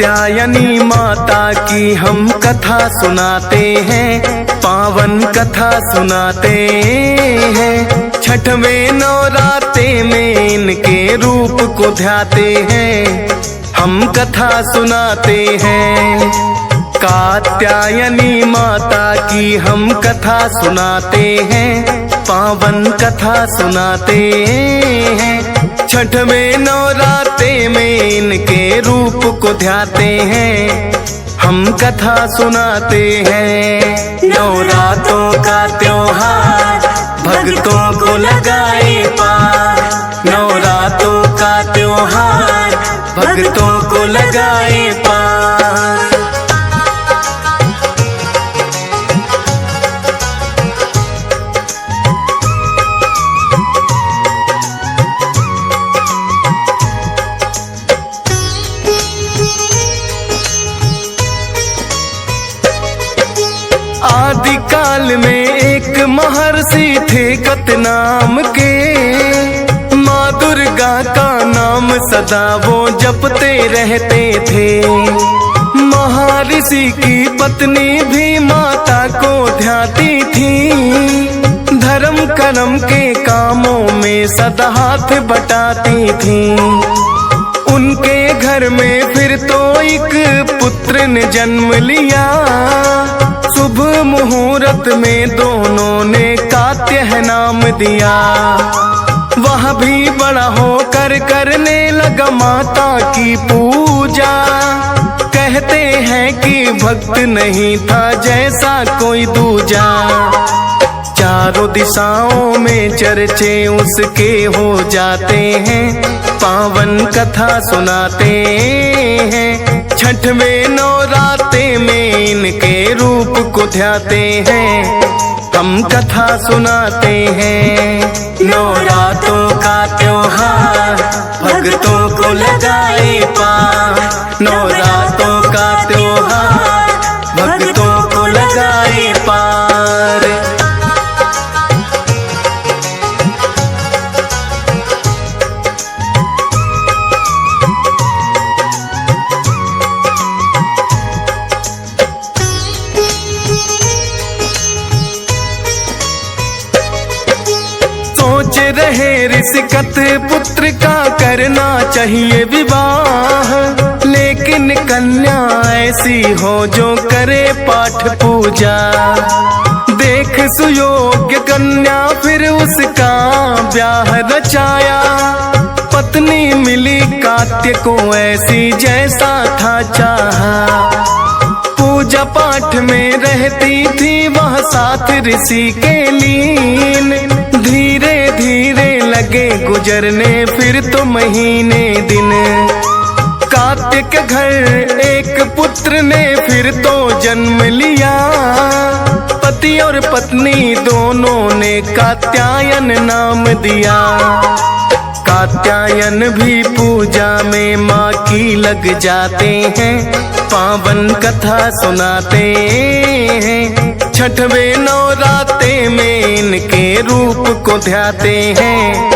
कात्यायनी माता की हम कथा सुनाते हैं, पावन कथा सुनाते हैं। छठवें नवरात्रे में इनके रूप को ध्याते हैं, हम कथा सुनाते हैं। कात्यायनी माता की हम कथा सुनाते हैं, पावन कथा सुनाते हैं। छठवें नवरात्रे में इनके रूप को ध्याते हैं, हम कथा सुनाते हैं। नवरात्रों का त्योहार भक्तों को लगाए पार, नवरात्रों का त्योहार भक्तों को लगाए पार। आदि काल में एक महर्षि थे कत नाम के, माँ दुर्गा का नाम सदा वो जपते रहते थे। महर्षि की पत्नी भी माता को ध्याती थी, धर्म कर्म के कामों में सदा हाथ बटाती थी। उनके घर में फिर तो एक पुत्र ने जन्म लिया, शुभ मुहूर्त में दोनों ने कात्याय नाम दिया। वह भी बड़ा होकर करने लगा माता की पूजा, कहते हैं कि भक्त नहीं था जैसा कोई दूजा। चारों दिशाओं में चर्चे उसके हो जाते हैं, पावन कथा सुनाते हैं। छठवें नवरात्रे में इनके रूप को ध्याते हैं, हम कथा सुनाते हैं। नवरात्रों का त्योहार भक्तों को लगाए पार, नवरात्रों का त्योहार भक्तों को लगाए पार। सोच रहे ऋषिकत पुत्र का करना चाहिए विवाह, लेकिन कन्या ऐसी हो जो करे पाठ पूजा। देख सुयोग्य कन्या फिर उसका ब्याह रचाया, पत्नी मिली कात्य को ऐसी जैसा था चाहा। पूजा पाठ में रहती थी वह साथ ऋषि के लीन, धीरे धीरे लगे गुजरने फिर तो महीने दिन। कात्य के घर एक पुत्र ने फिर तो जन्म लिया, पति और पत्नी दोनों ने कात्यायन नाम दिया। कात्यायन भी पूजा में माँ की लग जाते हैं, पावन कथा सुनाते हैं। छठवें नवरात्रे में इनके रूप को ध्याते हैं,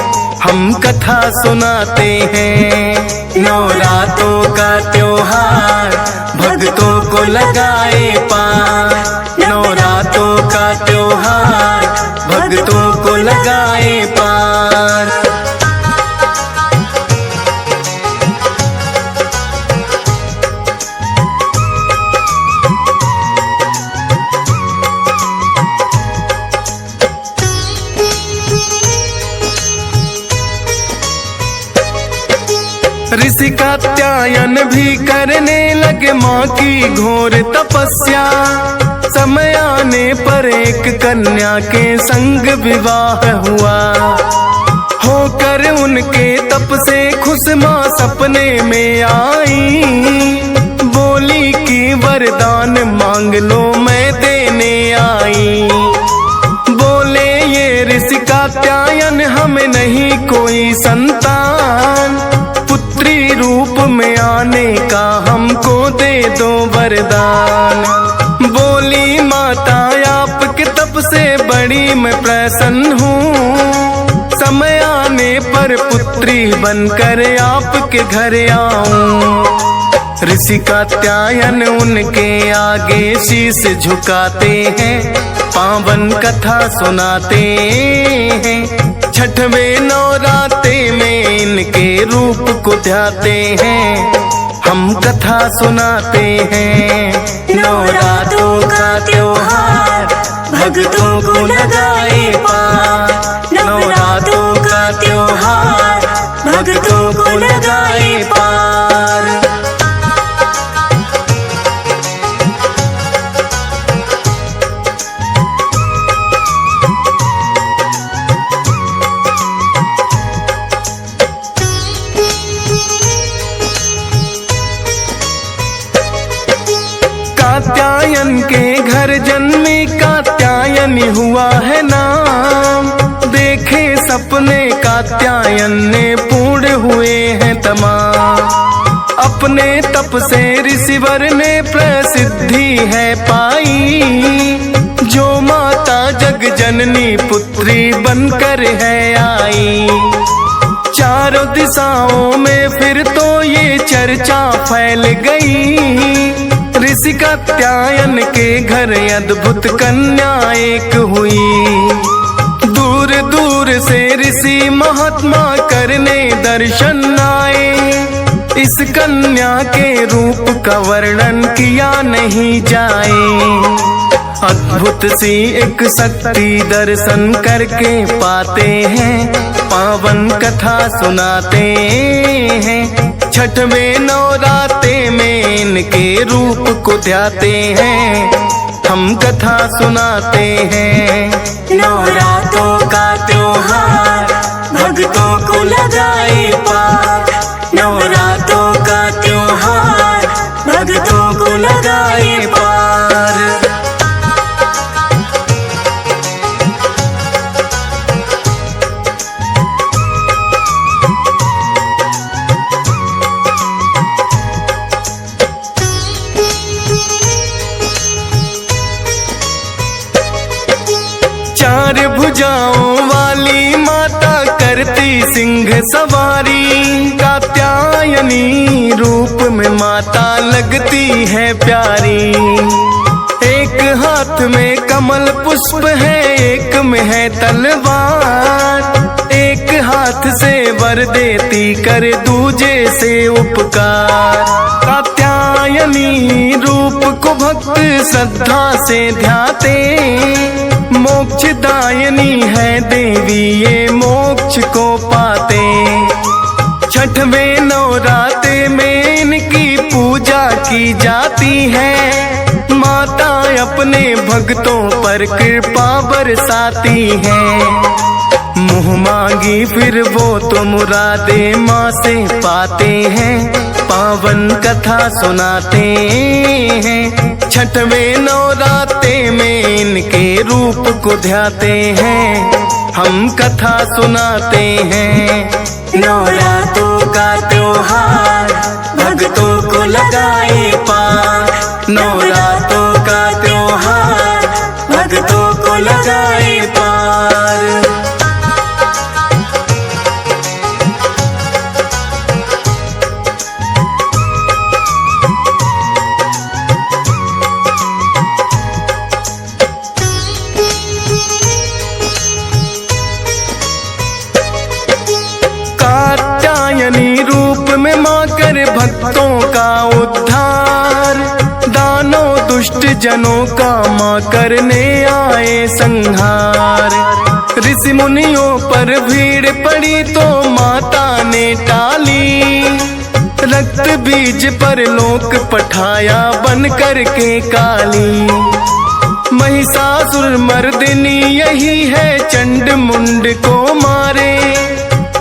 हम कथा सुनाते हैं। नवरात्रों का त्योहार भक्तों को लगाए पार, नवरात्रों का त्योहार भक्तों को लगाए पार। ऋषि कात्यायन भी करने लगे माँ की घोर तपस्या। समय आने पर एक कन्या के संग विवाह हुआ, होकर उनके तप से खुश माँ सपने में आई। बोली कि वरदान मांग लो मैं देने आई। बोले ये ऋषि कात्यायन हमें नहीं कोई संतान, पुत्री रूप में आने का हमको दे दो वरदान। बोली माता आपके तप से बड़ी मैं प्रसन्न हूँ, समय आने पर पुत्री बनकर आपके घर आऊं। ऋषि कात्यायन उनके आगे शीश झुकाते हैं, पावन कथा सुनाते हैं। छठवें नवरात्रे में इनके रूप को ध्याते हैं, हम कथा सुनाते हैं। नवरात्रों का त्योहार भक्तों को लगाए पार, नवरात्रों का त्योहार भक्तों को लगाए पार। कात्यायन के घर जन्मी कात्यायनी हुआ है नाम, देखे सपने कात्यायन ने पूर्ण हुए हैं तमाम। अपने तप से ऋषिवर ने प्रसिद्धि है पाई, जो माता जग जननी पुत्री बनकर है आई। चारों दिशाओं में फिर तो ये चर्चा फैल गई, ऋषि कात्यायन के घर अद्भुत कन्या एक हुई। दूर दूर से ऋषि महात्मा करने दर्शन आए, इस कन्या के रूप का वर्णन किया नहीं जाए। अद्भुत सी एक शक्ति दर्शन करके पाते हैं, पावन कथा सुनाते हैं। छठवें नवरात्रे में इनके रूप को ध्याते हैं, हम कथा सुनाते हैं। नवरात्रों का त्योहार भक्तों को लगाए पार, नवरात्रों का त्योहार भक्तों को लगाए पार। चार भुजाओं वाली माता करती सिंह सवारी, कात्यायनी रूप में माता लगती है प्यारी। एक हाथ में कमल पुष्प है, एक में है तलवार, एक हाथ से वर देती कर दूजे से उपकार। कात्यायनी रूप को भक्त श्रद्धा से ध्याते, मोक्षदायिनी है देवी ये मोक्ष को पाते। छठवें नवरात्रे में इनकी पूजा की जाती है, माता अपने भक्तों पर कृपा बरसाती है। मुँह मांगी फिर वो तो मुरादे माँ से पाते हैं, पावन कथा सुनाते हैं। छठवें नवरात्रे में इनके रूप को ध्याते हैं, हम कथा सुनाते हैं। नवरात्रों का त्योहार भक्तों को लगाए पार, नवरात्रों का त्योहार भक्तों को लगाए पार। कात्यायनी रूप में माँ कर भक्तों का उद्धार, दानों दुष्ट जनों का माँ करने आए संहार। ऋषि मुनियों पर भीड़ पड़ी तो माता ने टाली, रक्त बीज पर लोक पठाया बन करके काली। महिषासुर मर्दिनी यही है चंड मुंड को मारे,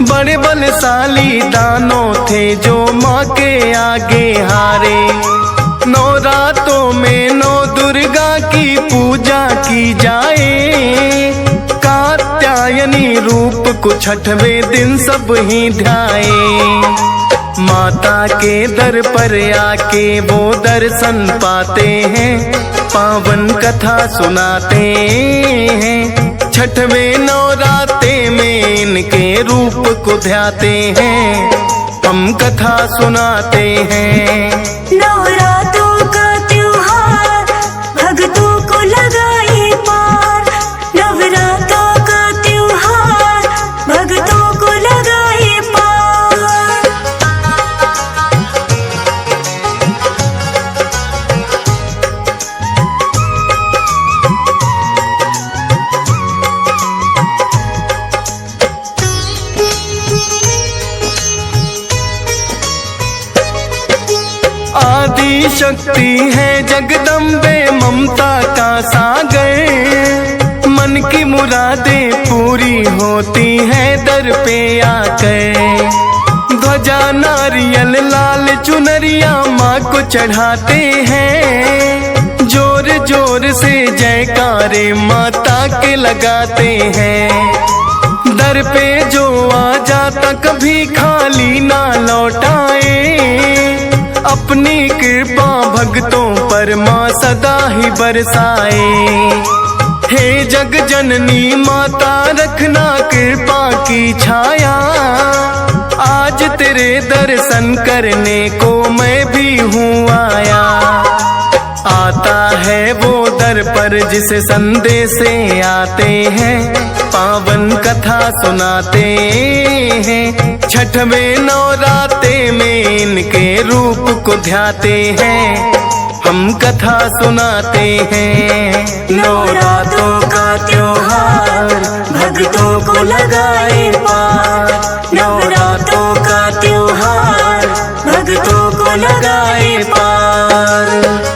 बड़े बलशाली दानों थे जो माँ के आगे हारे। नवरात्रों में नौ दुर्गा की पूजा की जाए, कात्यायनी रूप को छठवें दिन सब ही ध्याए। माता के दर पर आके वो दर्शन पाते हैं, पावन कथा सुनाते हैं। छठवें नवरात्रे में इनके रूप को ध्याते हैं, हम कथा सुनाते हैं। नवरात्रों का त्योहार भक्तों को लगाए पार। नवरात्रों का त्योहार भक्तों को लगाए पार। आदि शक्ति है जगदम्बे ममता का सागर। मन की मुरादें पूरी होती है दर पे आकर। ध्वजा नारियल लाल चुनरिया माँ को चढ़ाते हैं। जोर जोर से जयकारे माता के लगाते हैं। दर पे जो आ जाता कभी खाली ना लौटाए। अपनी कृपा भक्तों पर माँ सदा ही बरसाए। हे जग जननी माता रखना कृपा की छाया। आज तेरे दर्शन करने को मैं भी हूँ आया। आता है वो दर पर जिसे संदेशे आते हैं। पावन कथा सुनाते हैं। छठवें नवराते में इनके रूप को ध्याते हैं। हम कथा सुनाते हैं। नवरात्रों का त्योहार भक्तों को लगाए पार। नवरात्रों का त्योहार भक्तों को लगाए पार।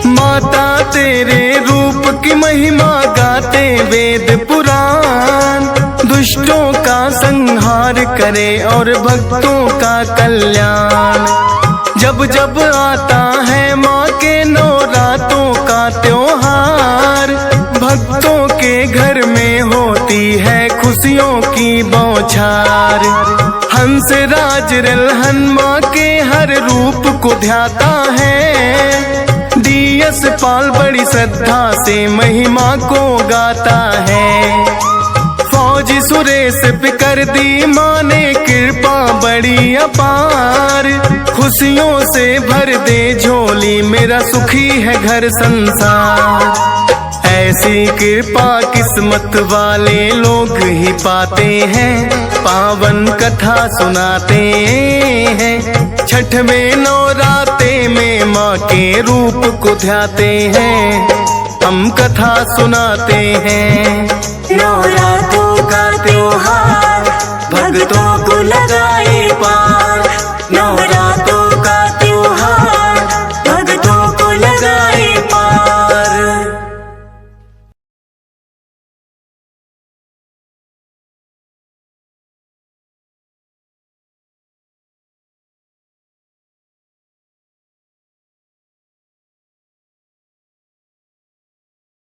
माता तेरे रूप की महिमा गाते वेद पुराण। दुष्टों का संहार करे और भक्तों का कल्याण। जब जब आता है माँ के नवरातों का त्योहार। भक्तों के घर में होती है खुशियों की बौछार। हंस राज रलहन माँ के हर रूप को ध्याता है। डीएस पाल बड़ी श्रद्धा से महिमा को गाता है। फौजी सुरेश पे कर दी माँ ने कृपा बड़ी अपार। खुशियों से भर दे झोली मेरा सुखी है घर संसार। ऐसी कृपा किस्मत वाले लोग ही पाते हैं। पावन कथा सुनाते हैं। छठवें नवराते में माँ के रूप को ध्याते हैं। हम कथा सुनाते हैं। नवरात्रों का त्योहार भक्तों को लगाए पार।